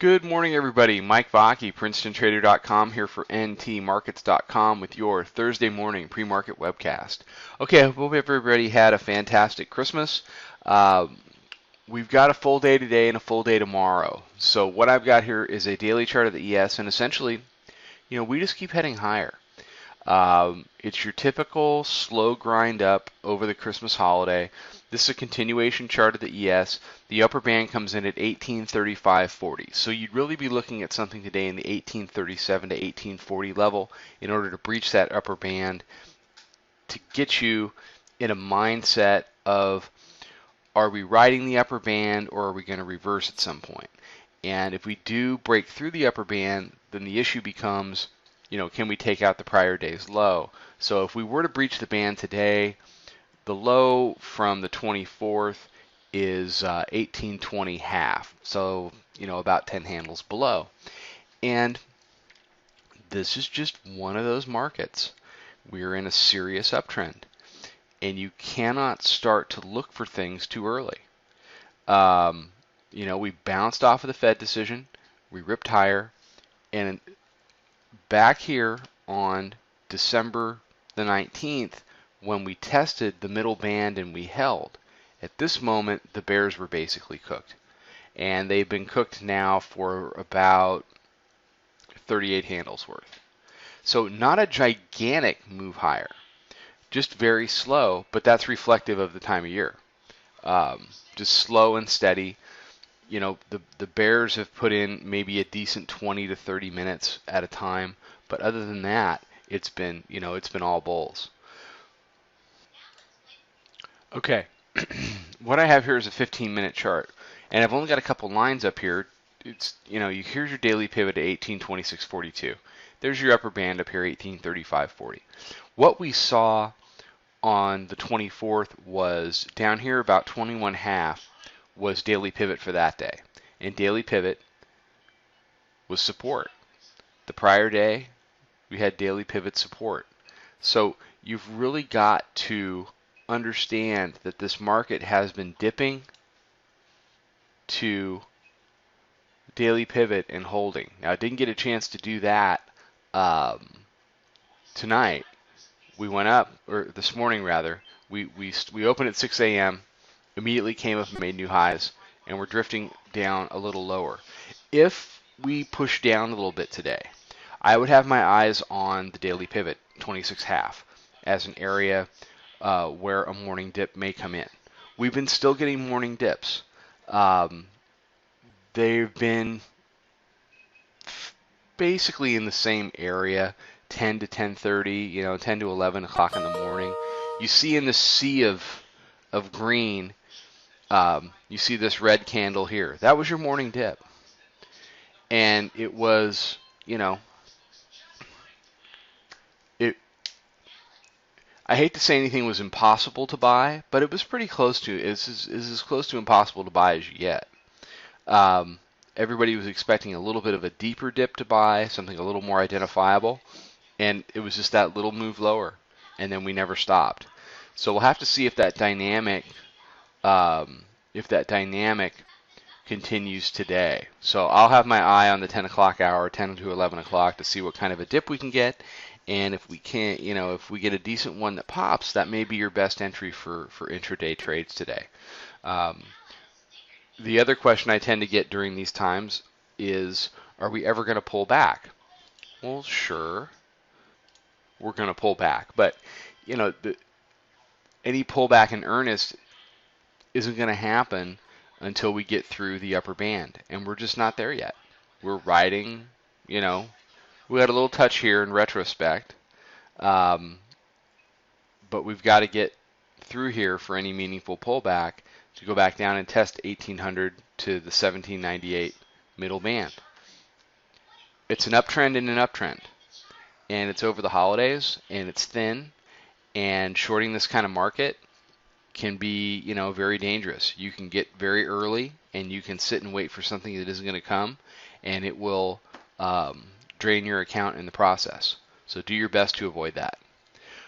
Good morning, everybody. Mike Vaki, PrincetonTrader.com, here for NTMarkets.com with your Thursday morning pre-market webcast. Okay, I hope everybody had a fantastic Christmas. Uh, we've got a full day today and a full day tomorrow. So what I've got here is a daily chart of the ES, and essentially, we just keep heading higher. It's your typical slow grind up over the Christmas holiday. This is a continuation chart of the ES. The upper band comes in at 1835.40. So you'd really be looking at something today in the 1837 to 1840 level in order to breach that upper band to get you in a mindset of, are we riding the upper band or are we going to reverse at some point? And if we do break through the upper band, then the issue becomes, can we take out the prior day's low? So if we were to breach the band today, the low from the 24th is 1820 half, so about 10 handles below. And this is just one of those markets. We're in a serious uptrend, and you cannot start to look for things too early. We bounced off of the Fed decision, we ripped higher, and back here on December the 19th, when we tested the middle band and we held, at this moment the bears were basically cooked. And they've been cooked now for about 38 handles worth. So not a gigantic move higher, just very slow, but that's reflective of the time of year. Just slow and steady. The bears have put in maybe a decent 20 to 30 minutes at a time, but other than that, it's been all bulls. Okay, what I have here is a 15-minute chart, and I've only got a couple lines up here. It's here's your daily pivot at 1826.42. There's your upper band up here, 1835.40. What we saw on the 24th was down here about 21.5 was daily pivot for that day, and daily pivot was support. The prior day we had daily pivot support. So you've really got to understand that this market has been dipping to daily pivot and holding. Now, I didn't get a chance to do that tonight. We went up, or this morning rather. We opened at 6 a.m., immediately came up and made new highs, and we're drifting down a little lower. If we push down a little bit today, I would have my eyes on the daily pivot, 26.5, as an area where a morning dip may come in. We've been still getting morning dips. They've been basically in the same area, 10 to 10:30, 10 to 11 o'clock in the morning. You see in the sea of green, you see this red candle here. That was your morning dip. And it was, I hate to say anything was impossible to buy, but it was pretty close to. It's as close to impossible to buy as you get. Everybody was expecting a little bit of a deeper dip to buy, something a little more identifiable, and it was just that little move lower, and then we never stopped. So we'll have to see if that dynamic, continues today. So I'll have my eye on the 10 o'clock hour, 10 to 11 o'clock, to see what kind of a dip we can get. And if we can't, if we get a decent one that pops, that may be your best entry for intraday trades today. The other question I tend to get during these times is, are we ever going to pull back? Well, sure, we're going to pull back, but any pullback in earnest isn't going to happen until we get through the upper band, and we're just not there yet. We're riding, we had a little touch here in retrospect, but we've got to get through here for any meaningful pullback to go back down and test 1800 to the 1798 middle band. It's an uptrend in an uptrend, and it's over the holidays, and it's thin, and shorting this kind of market can be, very dangerous. You can get very early, and you can sit and wait for something that isn't going to come, and it will drain your account in the process. So do your best to avoid that.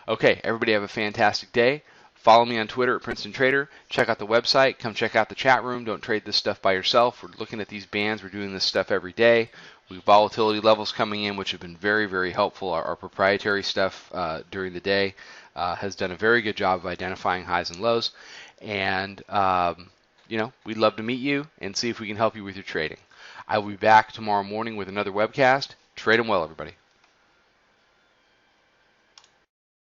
Okay, everybody have a fantastic day. Follow me on Twitter at Princeton Trader. Check out the website. Come check out the chat room. Don't trade this stuff by yourself. We're looking at these bands. We're doing this stuff every day. We have volatility levels coming in, which have been very, very helpful. Our proprietary stuff during the day has done a very good job of identifying highs and lows. And, we'd love to meet you and see if we can help you with your trading. I will be back tomorrow morning with another webcast. Trade them well, everybody.